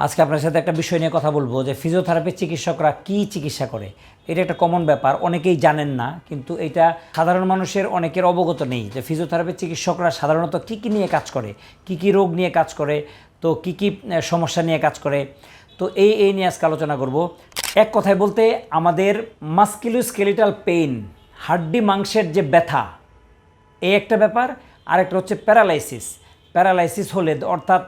আজকে আপনার সাথে একটা বিষয় নিয়ে কথা বলবো যে ফিজিওথেরাপি চিকিৎসকরা কি চিকিৎসা করে। এটা একটা কমন ব্যাপার, অনেকেই জানেন না, কিন্তু এটা সাধারণ মানুষের অনেকের অবগত নেই যে ফিজিওথেরাপি চিকিৎসকরা সাধারণত কী কী নিয়ে কাজ করে, কি কি রোগ নিয়ে কাজ করে, তো কি কি সমস্যা নিয়ে কাজ করে। তো এই নিয়ে আজকে আলোচনা করব। এক কথায় বলতে আমাদের মাস্কুলোস্কেলিটাল পেইন, হাড্ডি মাংসের যে ব্যথা, এই একটা ব্যাপার। আরেকটা হচ্ছে প্যারালাইসিস হলে, অর্থাৎ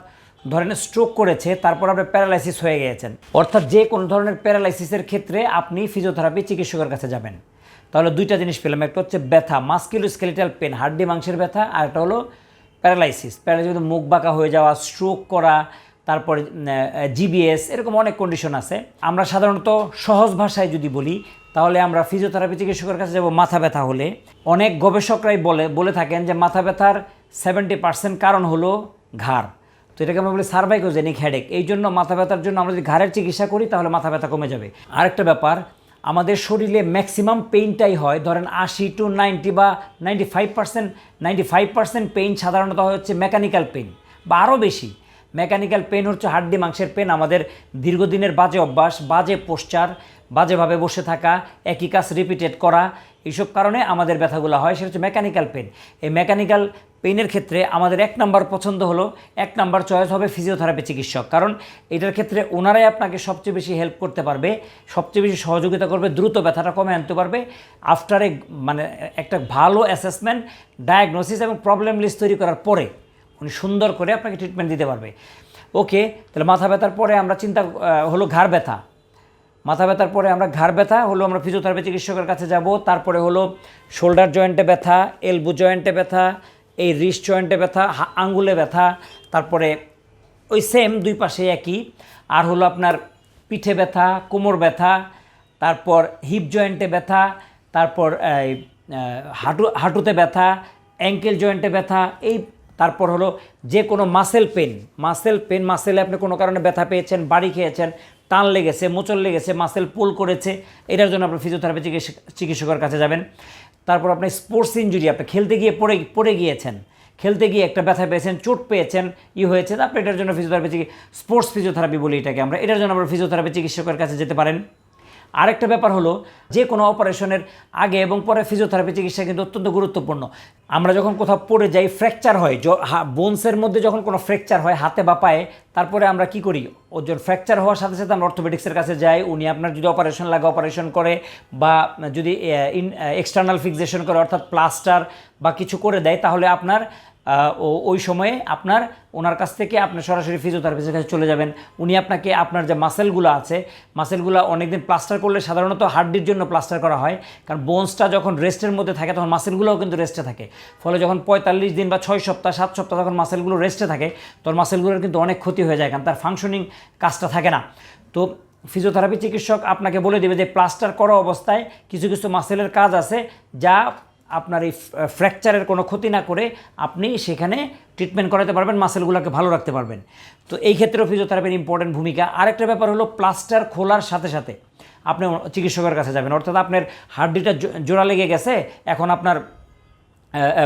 ধরেন স্ট্রোক করেছে তারপর আপনার প্যারালাইসিস হয়ে গিয়েছেন, অর্থাৎ যে কোনো ধরনের প্যারালাইসিসের ক্ষেত্রে আপনি ফিজিওথেরাপি চিকিৎসকের কাছে যাবেন। তাহলে দুইটা জিনিস পেলাম, একটা হচ্ছে ব্যথা, মাস্কুলোস্কেলিটাল পেন, হাড্ডি মাংসের ব্যথা, আর একটা হলো প্যারালাইসিস মুখ বাঁকা হয়ে যাওয়া, স্ট্রোক করা, তারপরে জিবিএস, এরকম অনেক কন্ডিশন আছে। আমরা সাধারণত সহজ ভাষায় যদি বলি তাহলে আমরা ফিজিওথেরাপি চিকিৎসকের কাছে যাব মাথা ব্যথা হলে। অনেক গবেষকরাই বলে থাকেন যে মাথা ব্যথার 70% কারণ হলো ঘাড়। তো এটাকে আমরা বলি সার্ভাইকোজেনিক হেডেক। এই জন্য মাথা ব্যথার জন্য আমরা যদি ঘাড়ের চিকিৎসা করি তাহলে মাথা ব্যথা কমে যাবে। আরেকটা ব্যাপার, আমাদের শরীরে ম্যাক্সিমাম পেইনটাই হয় ধরেন 80 to 90 বা 95% পেইন সাধারণত হচ্ছে মেকানিক্যাল পেইন বা আরও বেশি। মেকানিক্যাল পেইন হচ্ছে হাড্ডি মাংসের পেন, আমাদের দীর্ঘদিনের বাজে অভ্যাস, বাজে পোশ্চার, বাজেভাবে বসে থাকা, একই কাজ রিপিটেড করা, এইসব কারণে আমাদের ব্যথাগুলো হয়, সেটা হচ্ছে মেকানিক্যাল পেন। এই মেকানিক্যাল পেইনের ক্ষেত্রে আমাদের এক নাম্বার পছন্দ হলো, এক নাম্বার চয়েস হবে ফিজিওথেরাপি চিকিৎসক। কারণ এটার ক্ষেত্রে ওনারাই আপনাকে সবচেয়ে বেশি হেল্প করতে পারবে, সবচেয়ে বেশি সহযোগিতা করবে, দ্রুত ব্যথাটা কমে আনতে পারবে আফটার একটা ভালো অ্যাসেসমেন্ট, ডায়াগনোসিস এবং প্রবলেম লিস্ট তৈরি করার পরে উনি সুন্দর করে আপনাকে ট্রিটমেন্ট দিতে পারবে। ওকে, তাহলে মাথা ব্যথার পরে আমরা চিন্তা হলো ঘাড় ব্যথা। মাথা ব্যথার পরে আমরা ঘাড় ব্যথা হলো আমরা ফিজিওথেরাপি চিকিৎসকের কাছে যাব। তারপরে হলো শোল্ডার জয়েন্টে ব্যথা, এলবো জয়েন্টে ব্যথা, এই রিস্ট জয়েন্টে ব্যথা, আঙ্গুলে ব্যথা, তারপরে ওই সেম দুই পাশে একই। আর হলো আপনার পিঠে ব্যথা, কোমর ব্যথা, তারপর হিপ জয়েন্টে ব্যথা, তারপর হাঁটুতে ব্যথা, অ্যাঙ্কেল জয়েন্টে ব্যথা, এই তারপর হলো যে কোনো মাসেলে আপনি কোনো কারণে ব্যথা পেয়েছেন, বাড়ি খেয়েছেন, টান লেগেছে, মোচড় লেগেছে, মাসেল পুল করেছে, এটার জন্য আপনি ফিজিওথেরাপি চিকিৎসকের কাছে যাবেন। তারপর আপনি স্পোর্টস ইনজুরি, আপনি খেলতে গিয়ে পড়ে গিয়েছেন, খেলতে গিয়ে একটা ব্যথা পেয়েছেন, চোট পেয়েছেন, হয়েছে, আপনি এটার জন্য স্পোর্টস ফিজিওথেরাপি বলি এটাকে আমরা, এটার জন্য আমরা ফিজিওথেরাপি চিকিৎসকের কাছে যেতে পারেন। আরেকটা ব্যাপার হলো যে কোনো অপারেশনের আগে এবং পরে ফিজিওথেরাপি চিকিৎসা কিন্তু অত্যন্ত গুরুত্বপূর্ণ। আমরা যখন কোথাও পড়ে যাই, ফ্র্যাকচার হয়, বোনসের মধ্যে যখন কোনো ফ্র্যাকচার হয় হাতে বা পায়ে, তারপরে আমরা কি করি, ওজন ফ্র্যাকচার হওয়ার সাথে সাথে আমরা অর্থোপেডিক্সের কাছে যাই। উনি আপনার যদি অপারেশন লাগে অপারেশন করে, বা যদি এক্সটার্নাল ফিক্সেশন করে অর্থাৎ প্লাস্টার বা কিছু করে দেয়, তাহলে আপনার ওই সময়ে ওনার কাছ থেকে আপনি সরাসরি ফিজিওথেরাপিস্টের কাছে চলে যাবেন। উনি আপনাকে আপনার যে মাসেলগুলো আছে, মাসেলগুলো অনেকদিন প্লাস্টার করলে সাধারণত হাড্ডির জন্য প্লাস্টার করা হয়, কারণ বোনসটা যখন রেস্টের মধ্যে থাকে তখন মাসেলগুলোও কিন্তু রেস্টে থাকে। ফলে যখন 45 দিন বা 6 সপ্তাহ 7 সপ্তাহ যখন মাসেলগুলো রেস্টে থাকে তখন মাসেলগুলোর কিন্তু অনেক ক্ষতি হয়ে যায়, কারণ তার ফাংশনিং কাজটা থাকে না। তো ফিজিওথেরাপি চিকিৎসক আপনাকে বলে দেবে যে প্লাস্টার করা অবস্থায় কিছু কিছু মাসেলের কাজ আছে যা আপনার এই ফ্র্যাকচারের কোনো ক্ষতি না করে আপনি সেখানে ট্রিটমেন্ট করাতে পারবেন, মাসেলগুলোকে ভালো রাখতে পারবেন। তো এই ক্ষেত্রেও ফিজিওথেরাপির ইম্পর্টেন্ট ভূমিকা। আরেকটা ব্যাপার হলো প্লাস্টার খোলার সাথে সাথে আপনি চিকিৎসকের কাছে যাবেন, অর্থাৎ আপনার হাড্ডিটা জোড়া লেগে গেছে, এখন আপনার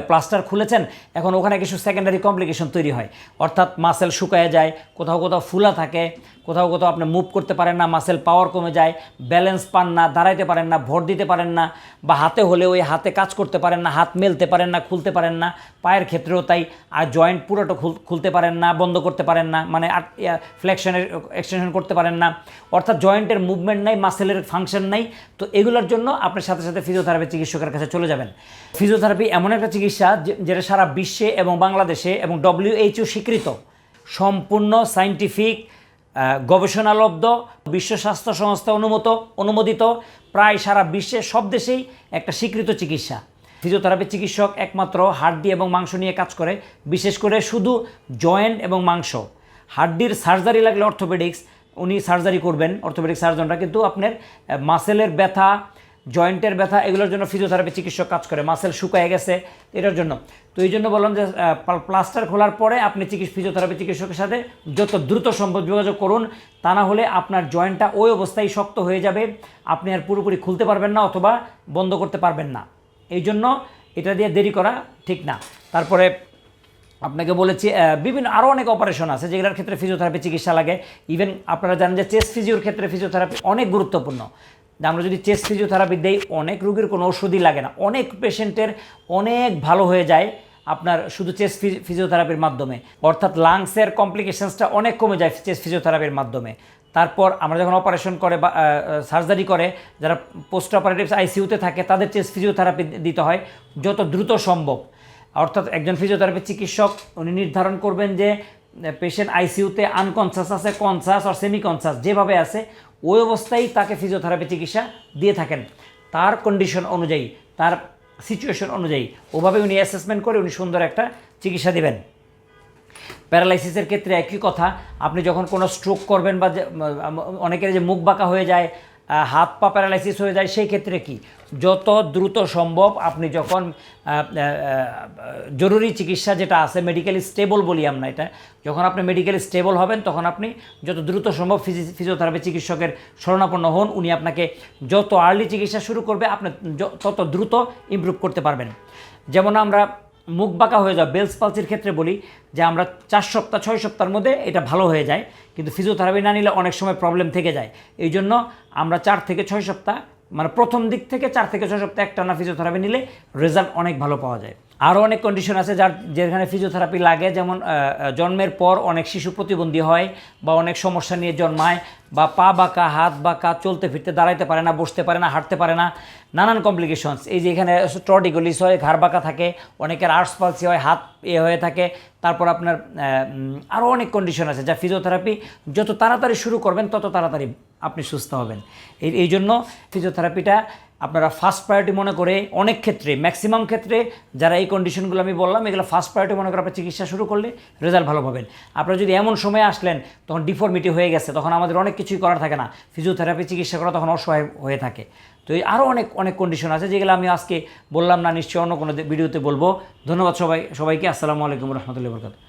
প্লাস্টার খুলেছেন, এখন ওখানে কিছু সেকেন্ডারি কমপ্লিকেশন তৈরি হয়, অর্থাৎ মাসেল শুকায় যায়, কোথাও কোথাও ফুলা থাকে, কোথাও কোথাও আপনি মুভ করতে পারেন না, মাসেল পাওয়ার কমে যায়, ব্যালেন্স পান না, দাঁড়াইতে পারেন না, ভর দিতে পারেন না, বা হাতে হলে ওই হাতে কাজ করতে পারেন না, হাত মেলতে পারেন না, খুলতে পারেন না, পায়ের ক্ষেত্রেও তাই। আর জয়েন্ট পুরোটা খুলতে পারেন না, বন্ধ করতে পারেন না, মানে ফ্লেকশনের এক্সটেনশন করতে পারেন না, অর্থাৎ জয়েন্টের মুভমেন্ট নাই, মাসেলের ফাংশন নাই। তো এগুলোর জন্য আপনি সাথে সাথে ফিজিওথেরাপি চিকিৎসকের কাছে চলে যাবেন। ফিজিওথেরাপি এমন একটা চিকিৎসা যেটা সারা বিশ্বে এবং বাংলাদেশে এবং WHO স্বীকৃত, সম্পূর্ণ সায়েন্টিফিক, গবেষণালব্ধ, বিশ্ব স্বাস্থ্য সংস্থা অনুমোদিত, প্রায় সারা বিশ্বের সব দেশেই একটা স্বীকৃত চিকিৎসা। ফিজিওথেরাপি চিকিৎসক একমাত্র হাড্ডি এবং মাংস নিয়ে কাজ করে, বিশেষ করে শুধু জয়েন্ট এবং মাংস। হাড্ডির সার্জারি লাগলে অর্থোপেডিক্স, উনি সার্জারি করবেন, অর্থোপেডিক সার্জনরা, কিন্তু আপনার মাসেলের ব্যথা, জয়েন্টের ব্যথা, এগুলোর জন্য ফিজিওথেরাপি চিকিৎসক কাজ করে। মাসেল শুকায় গেছে এটার জন্য। তো এই জন্য বললাম যে প্লাস্টার খোলার পরে আপনি ফিজিওথেরাপি চিকিৎসকের সাথে যত দ্রুত সম্ভব যোগাযোগ করুন, তা না হলে আপনার জয়েন্টটা ওই অবস্থায় শক্ত হয়ে যাবে, আপনি আর পুরোপুরি খুলতে পারবেন না অথবা বন্ধ করতে পারবেন না। এই জন্য এটা দিয়ে দেরি করা ঠিক না। তারপরে আপনাকে বলেছি বিভিন্ন আরও অনেক অপারেশন আছে যেগুলোর ক্ষেত্রে ফিজিওথেরাপি চিকিৎসা লাগে। ইভেন আপনারা জানেন যে চেস্ট ফিজিওর ক্ষেত্রে ফিজিওথেরাপি অনেক গুরুত্বপূর্ণ। আমরা যদি চেস্ট ফিজিওথেরাপি দেই অনেক রোগীর কোনো ওষুধই লাগে না, অনেক পেশেন্টের অনেক ভালো হয়ে যায় আপনার শুধু চেস্ট ফিজিওথেরাপির মাধ্যমে, অর্থাৎ লাংসের কমপ্লিকেশনসটা অনেক কমে যায় চেস্ট ফিজিওথেরাপির মাধ্যমে। তারপর আমরা যখন অপারেশন করে বা সার্জারি করে যারা পোস্ট অপারেটিভ আইসিইউতে থাকে তাদের চেস্ট ফিজিওথেরাপি দিতে হয় যত দ্রুত সম্ভব। অর্থাৎ একজন ফিজিওথেরাপি চিকিৎসক উনি নির্ধারণ করবেন যে পেশেন্ট আইসিইউতে আনকনসাস আছে, কনসাস আর সেমি কনসাস যেভাবে আছে ওই অবস্থায় তাকে ফিজিওথেরাপি চিকিৎসা দিয়ে থাকেন তার কন্ডিশন অনুযায়ী, তার সিচুয়েশন অনুযায়ী ওভাবে উনি অ্যাসেসমেন্ট করে উনি সুন্দর একটা চিকিৎসা দিবেন। প্যারালাইসিসের ক্ষেত্রে একই কথা, আপনি যখন কোনো স্ট্রোক করবেন বা অনেকের যে মুখ বাঁকা হয়ে যায়, হাত পা প্যারালাইসিস হয়ে যায়, সেই ক্ষেত্রে কি যত দ্রুত সম্ভব আপনি যখন জরুরি চিকিৎসা যেটা আছে মেডিকেলি স্টেবল বলি আমরা এটা, যখন আপনি মেডিকেলি স্টেবল হবেন তখন আপনি যত দ্রুত সম্ভব ফিজিওথেরাপি চিকিৎসকের শরণাপন্ন হন। উনি আপনাকে যত আর্লি চিকিৎসা শুরু করবে আপনি তত দ্রুত ইমপ্রুভ করতে পারবেন। যেমন আমরা মুখ বাঁকা হয়ে যাওয়া বেলস পালসির ক্ষেত্রে বলি যে আমরা 4 সপ্তাহ 6 সপ্তাহের মধ্যে এটা ভালো হয়ে যায়, কিন্তু ফিজিওথেরাপি না নিলে অনেক সময় প্রবলেম থেকে যায়। এই জন্য আমরা 4 থেকে 6 সপ্তাহ মানে প্রথম দিক থেকে 4 থেকে 6 সপ্তাহ একটানা ফিজিওথেরাপি নিলে রেজাল্ট অনেক ভালো পাওয়া যায়। আরও অনেক কন্ডিশন আছে যেখানে ফিজিওথেরাপি লাগে, যেমন জন্মের পর অনেক শিশু প্রতিবন্ধী হয় বা অনেক সমস্যা নিয়ে জন্মায়, বা পা বাঁকা, হাত বাঁকা, চলতে ফিরতে দাঁড়াইতে পারে না, বসতে পারে না, হাঁটতে পারে না, নানান কমপ্লিকেশনস। এই যে এখানে ট্রডিগলিস হয়, ঘাড় বাঁকা থাকে, অনেকের আর্টস পালসি হয়, হাত হয়ে থাকে। তারপর আপনার আরও অনেক কন্ডিশন আছে যা ফিজিওথেরাপি যত তাড়াতাড়ি শুরু করবেন তত তাড়াতাড়ি আপনি সুস্থ হবেন। এই জন্য ফিজিওথেরাপিটা আপনারা ফার্স্ট প্রায়োরিটি মনে করে অনেক ক্ষেত্রে ম্যাক্সিমাম ক্ষেত্রে যারা এই কন্ডিশনগুলো আমি বললাম এগুলো ফার্স্ট প্রায়োরিটি মনে করে আপনার চিকিৎসা শুরু করলে রেজাল্ট ভালো পাবেন। আপনারা যদি এমন সময় আসলেন তখন ডিফর্মিটি হয়ে গেছে, তখন আমাদের অনেক কিছুই করার থাকে না, ফিজিওথেরাপি চিকিৎসা করা তখন অসহায় হয়ে থাকে। তো এই আরও অনেক কন্ডিশন আছে যেগুলো আমি আজকে বললাম না, নিশ্চয়ই অন্য কোনো ভিডিওতে বলবো। ধন্যবাদ সবাইকে। আসসালামু আলাইকুম রহমতুল্লাহি ওয়া বারাকাতুহু।